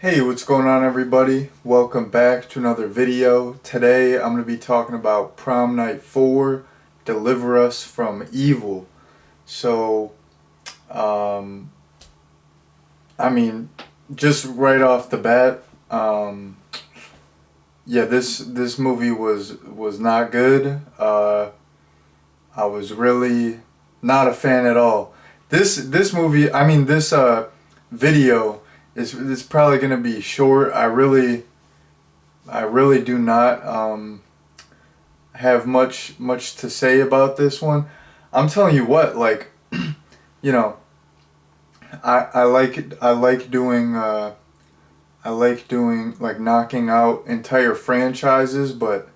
Hey, what's going on everybody? Welcome back to another video. Today I'm going to be talking about Prom Night 4, Deliver Us from Evil. So, um, I mean, just right off the bat, yeah, this movie was not good. I was really not a fan at all. This movie, this video is probably going to be short. I really do not have much to say about this one. I'm telling you what, like, you know, I like doing like knocking out entire franchises, but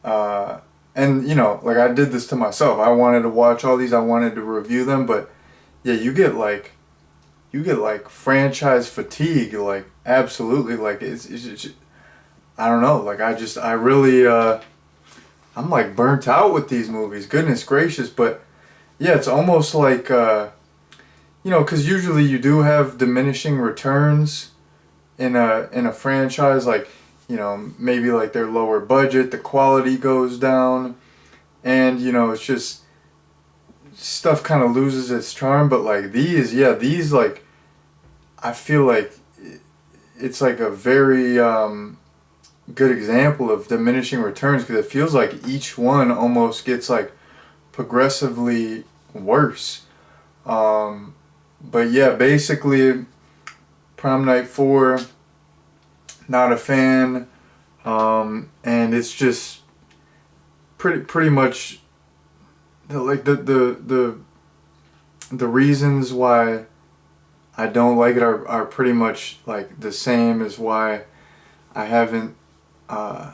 and like I did this to myself. I wanted to watch all these. I wanted to review them, but yeah, you get like franchise fatigue, like absolutely, like it's I don't know, like I really I'm like burnt out with these movies. Goodness gracious, but yeah, it's almost like because usually you do have diminishing returns in a franchise, like maybe like their lower budget, the quality goes down, and it's just stuff kind of loses its charm. But like these like I feel like it's like a very good example of diminishing returns because it feels like each one almost gets like progressively worse. Um, but yeah, basically, Prom Night 4, not a fan, and it's just pretty much the reasons why I don't like it are pretty much like the same as why I haven't uh,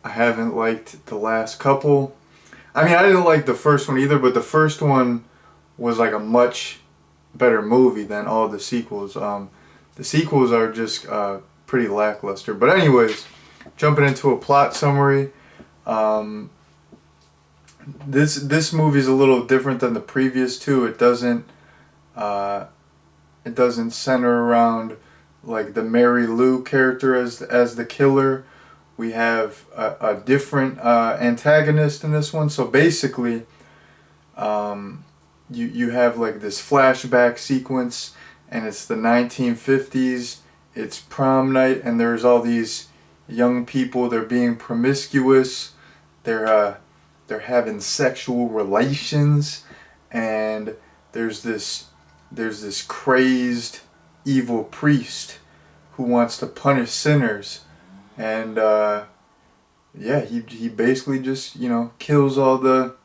I haven't liked the last couple. I mean, I didn't like the first one either, but the first one was like a much better movie than all the sequels. The sequels are just pretty lackluster. But anyways, jumping into a plot summary, um, this movie is a little different than the previous two. Uh, it doesn't center around like the Mary Lou character as the killer. We have a different antagonist in this one. So basically, you have like this flashback sequence, and it's the 1950s. It's prom night, and there's all these young people. They're being promiscuous. They're having sexual relations, and there's this there's this crazed evil priest who wants to punish sinners, and yeah, he basically just kills all the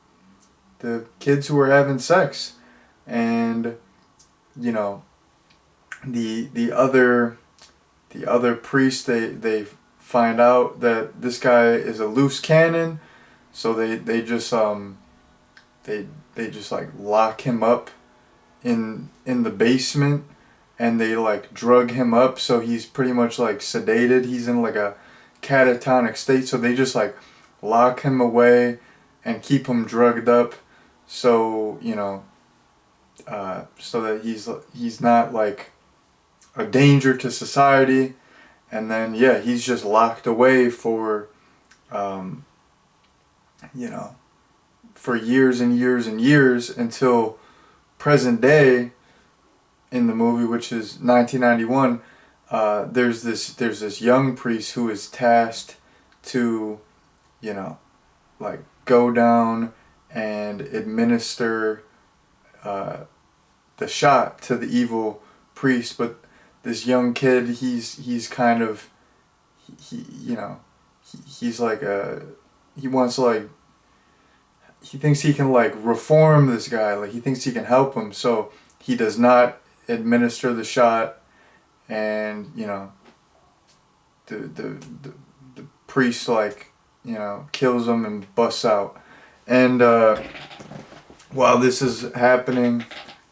kids who are having sex, and you know the other priests, they find out that this guy is a loose cannon, so they they just like lock him up in the basement, and they like drug him up, so he's pretty much like sedated. He's in like a catatonic state, so they just like lock him away and keep him drugged up, so so that he's not like a danger to society. And then yeah, he's just locked away um, you know for years and years and years until present day in the movie, which is 1991. There's this young priest who is tasked to you know like go down and administer the shot to the evil priest. But this young kid, he's kind of he's like he wants to like he thinks he can like reform this guy, like he thinks he can help him, so he does not administer the shot, and the priest like kills him and busts out. And while this is happening,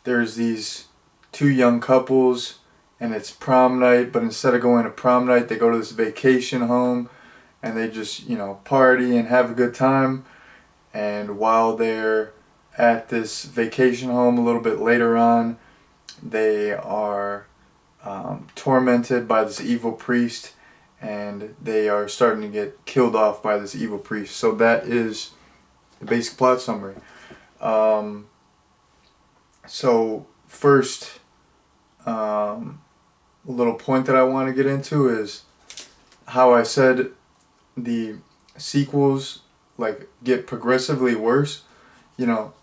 there's these two young couples, and it's prom night, but instead of going to prom night, they go to this vacation home, and they just party and have a good time. And while they're at this vacation home, a little bit later on, they are tormented by this evil priest, and they are starting to get killed off by this evil priest. So that is the basic plot summary. So first little point that I want to get into is how I said the sequels like get progressively worse. You know,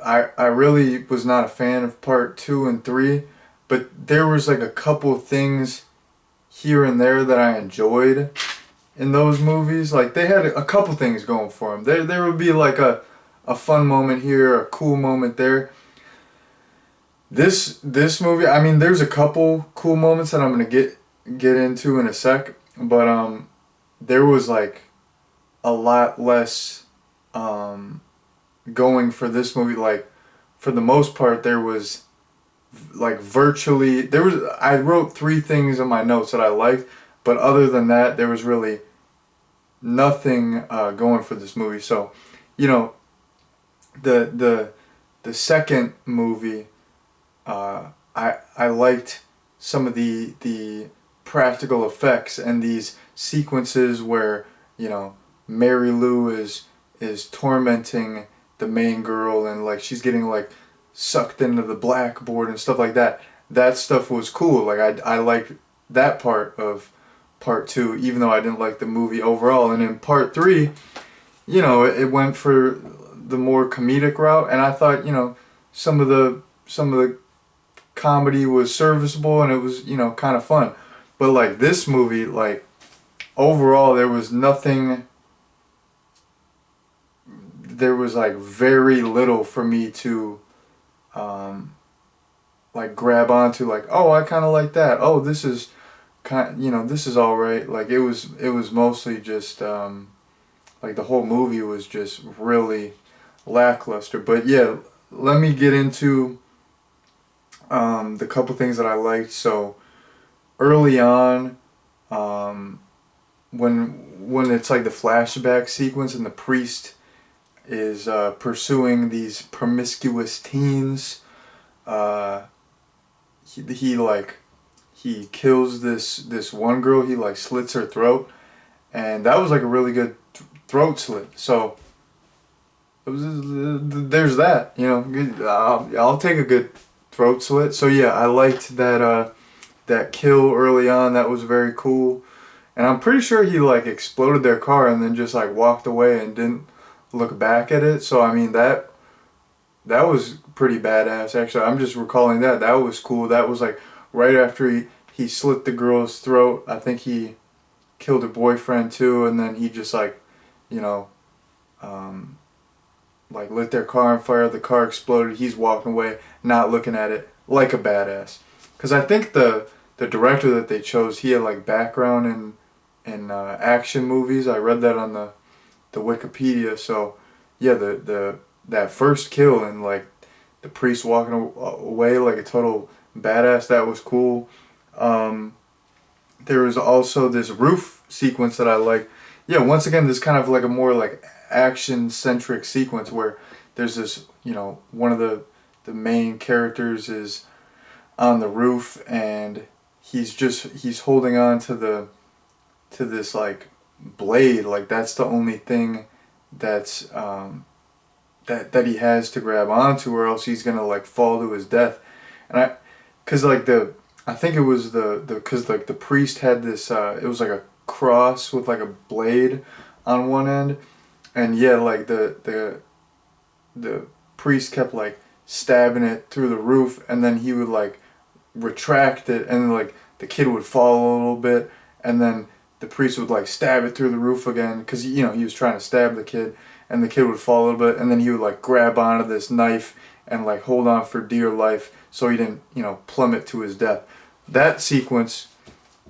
I really was not a fan of part 2 and 3, but there was like a couple things here and there that I enjoyed in those movies. Like they had a couple things going for them. There would be like a fun moment here, a cool moment there. This movie, I mean, there's a couple cool moments that I'm gonna get into in a sec, but there was like a lot less going for this movie. Like for the most part, there was like I wrote 3 things in my notes that I liked, but other than that, there was really nothing going for this movie. So, you know, the second movie, I liked some of the practical effects and these sequences where, you know, Mary Lou is tormenting the main girl, and like she's getting like sucked into the blackboard and stuff like that. That stuff was cool. Like I liked that part of part 2, even though I didn't like the movie overall. And in part 3, you know, it went for the more comedic route, and I thought, you know, some of the comedy was serviceable, and it was, you know, kind of fun. But like this movie, like overall there was nothing, there was like very little for me to like grab onto, like, oh, I kind of like that, oh, this is you know, this is all right. Like it was mostly just like the whole movie was just really lackluster. But yeah, let me get into the couple things that I liked. So early on, when it's like the flashback sequence and the priest is pursuing these promiscuous teens, he kills this one girl. He like slits her throat, and that was like a really good throat slit. So it was, there's that, you know. I'll take a good throat slit. So yeah, I liked that kill early on. That was very cool. And I'm pretty sure he like exploded their car and then just like walked away and didn't look back at it. So I mean that was pretty badass actually. I'm just recalling that. That was cool. That was like right after he slit the girl's throat. I think he killed her boyfriend too, and then he just like, you know, like lit their car on fire. The car exploded. He's walking away, not looking at it, like a badass. Because I think the director that they chose, he had like background in action movies. I read that on the Wikipedia. So yeah, that first kill and like the priest walking away like a total badass, that was cool. There was also this roof sequence that I like. Yeah, once again, this kind of like a more like action-centric sequence where there's this, you know, one of the main characters is on the roof, and he's holding on to this like blade. Like that's the only thing that's that he has to grab onto, or else he's gonna like fall to his death. And cause like I think it was cause like the priest had this it was like a cross with like a blade on one end, and yeah, like the priest kept like stabbing it through the roof, and then he would like retract it, and like the kid would fall a little bit, and then the priest would like stab it through the roof again, because, you know, he was trying to stab the kid, and the kid would fall a little bit, and then he would like grab onto this knife and like hold on for dear life so he didn't, you know, plummet to his death. That sequence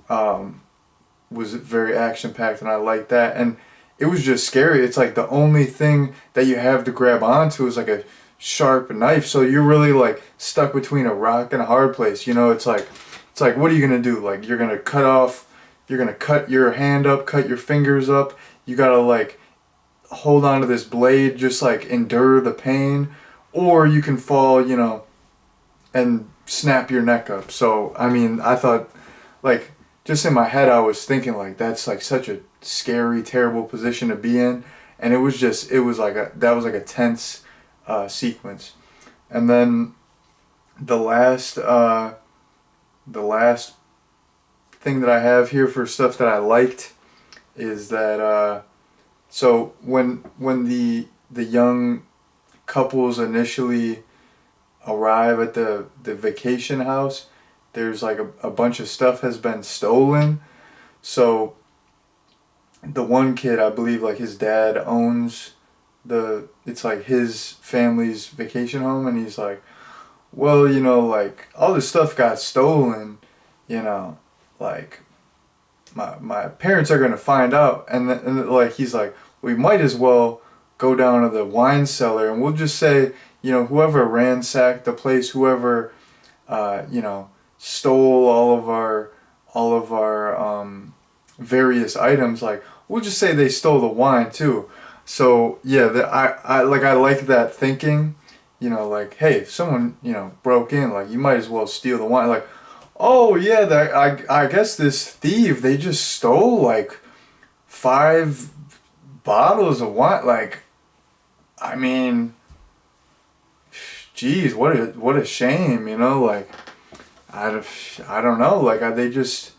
was very action-packed, and I liked that. And it was just scary. It's like the only thing that you have to grab onto is like a sharp knife, so you're really like stuck between a rock and a hard place. You know, it's like what are you gonna do? Like you're gonna cut your hand up, cut your fingers up. You gotta like hold on to this blade, just like endure the pain, or you can fall, you know, and snap your neck up. So I mean, I thought, like, just in my head, I was thinking like that's like such a scary, terrible position to be in, and it was like that was like a tense sequence, and then the last the last thing that I have here for stuff that I liked is that so when the young couples initially arrive at the vacation house, there's like a bunch of stuff has been stolen. So the one kid, I believe, like his dad owns it's like his family's vacation home, and he's like, well, you know, like all this stuff got stolen, you know, like my parents are gonna find out, and like he's like, we might as well go down to the wine cellar, and we'll just say, you know, whoever ransacked the place, whoever, you know, stole all of our various items, like we'll just say they stole the wine too. So yeah, I like that thinking, you know, like, hey, if someone, you know, broke in, like you might as well steal the wine, like. Oh yeah, I guess this thief, they just stole like 5 bottles of wine. Like, I mean, geez, what a shame, you know. Like, I don't know. Like, they just,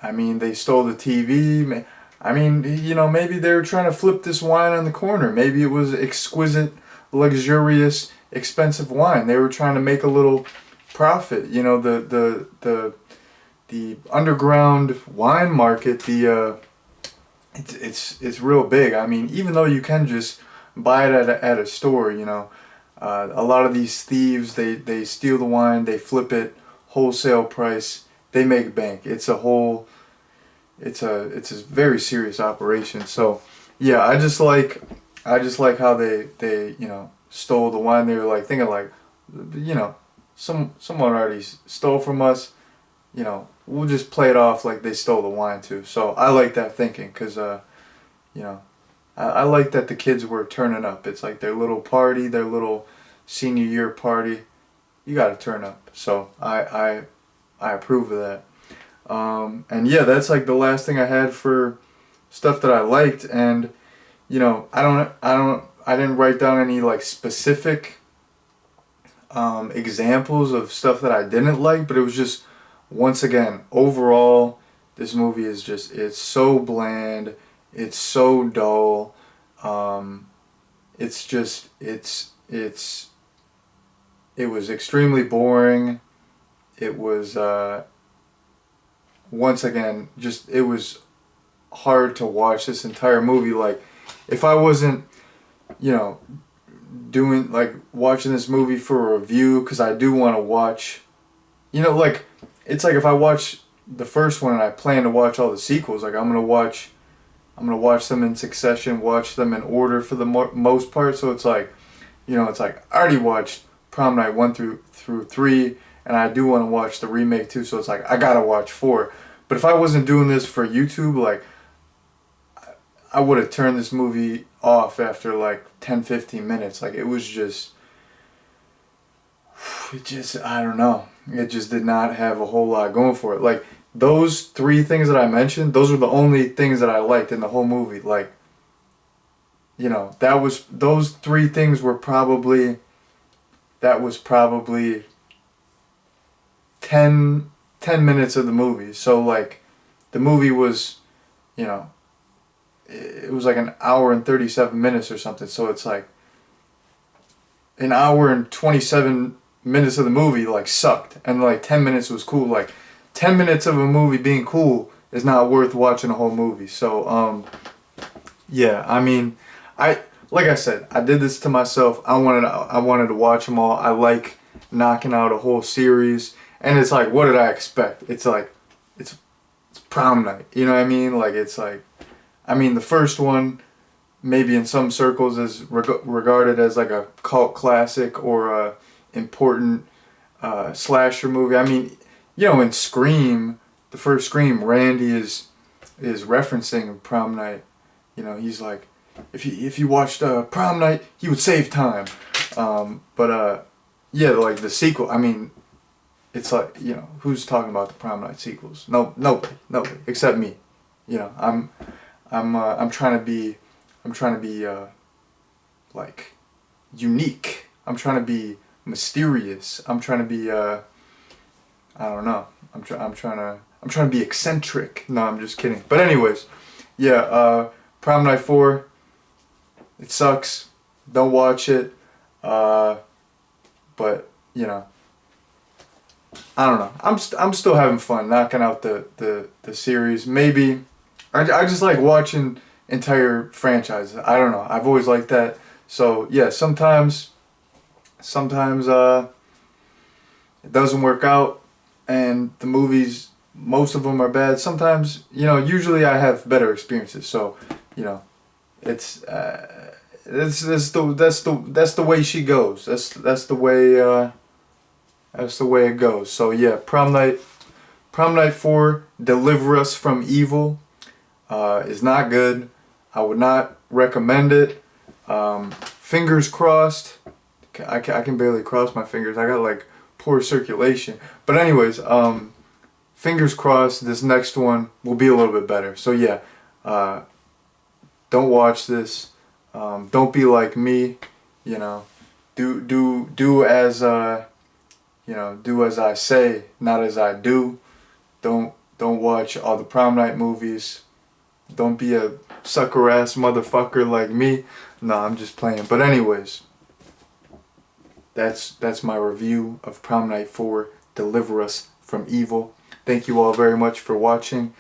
I mean, they stole the TV. I mean, you know, maybe they were trying to flip this wine on the corner. Maybe it was exquisite, luxurious, expensive wine. They were trying to make a little profit. You know, the underground wine market, it's real big. I mean, even though you can just buy it at a store, you know, a lot of these thieves, they steal the wine, they flip it wholesale price, they make bank. It's a very serious operation. So yeah, I just like how they you know, stole the wine. They were like thinking like, you know, someone already stole from us, you know, we'll just play it off like they stole the wine too. So I like that thinking, because you know, I like that the kids were turning up. It's like their little party, their little senior year party. You got to turn up. So I approve of that. And yeah, that's like the last thing I had for stuff that I liked. And you know, I didn't write down any like specific examples of stuff that I didn't like, but it was just, once again, overall, this movie is just, it's so bland, it's so dull, it's just, it was extremely boring. It was, once again, just, it was hard to watch this entire movie. Like, if I wasn't, you know, doing, like, watching this movie for a review, because I do want to watch, you know, like, it's like if I watch the first one and I plan to watch all the sequels, like, I'm gonna watch them in succession, watch them in order for the most part. So it's like, you know, it's like I already watched Prom Night 1 through 3, and I do want to watch the remake too. So it's like I gotta watch 4. But if I wasn't doing this for YouTube, like, I would have turned this movie off after like 10-15 minutes. Like, it just, I don't know. It just did not have a whole lot going for it. Like, those 3 things that I mentioned, those were the only things that I liked in the whole movie. Like, you know, those 3 things were probably, that was probably 10 minutes of the movie. So like, the movie was, you know, it was like an hour and 37 minutes or something. So it's like an hour and 27 minutes of the movie like sucked, and like 10 minutes was cool. Like, 10 minutes of a movie being cool is not worth watching a whole movie. So yeah, I mean, like I said, I did this to myself. I wanted to watch them all. I like knocking out a whole series, and it's like, what did I expect? It's like, it's Prom Night, you know what I mean? Like, it's like, I mean, the first one, maybe in some circles, is regarded as like a cult classic or a important slasher movie. I mean, you know, in Scream, the first Scream, Randy is referencing Prom Night. You know, he's like, if you watched Prom Night, he would save time. But yeah, like the sequel, I mean, it's like, you know, who's talking about the Prom Night sequels? No, nobody except me. You know, I'm trying to be, like unique. I'm trying to be mysterious. I'm trying to be I don't know. I'm trying to be eccentric. No, I'm just kidding. But anyways, yeah, Prom Night 4, it sucks. Don't watch it. But, you know, I don't know. I'm still having fun knocking out the series. Maybe I just like watching entire franchises. I don't know. I've always liked that. So, yeah, sometimes it doesn't work out and the movies, most of them are bad. Sometimes, you know, usually I have better experiences. So, you know, it's that's the way she goes. That's the way it goes. So yeah, Prom Night 4, Deliver Us from Evil, is not good. I would not recommend it. Fingers crossed. I can barely cross my fingers. I got like poor circulation. But anyways, fingers crossed this next one will be a little bit better. So yeah, don't watch this. Don't be like me. You know, do as do as I say, not as I do. Don't watch all the Prom Night movies. Don't be a sucker ass motherfucker like me. No, I'm just playing. But anyways, that's my review of Prom Night 4, Deliver Us from Evil. Thank you all very much for watching,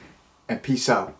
and peace out.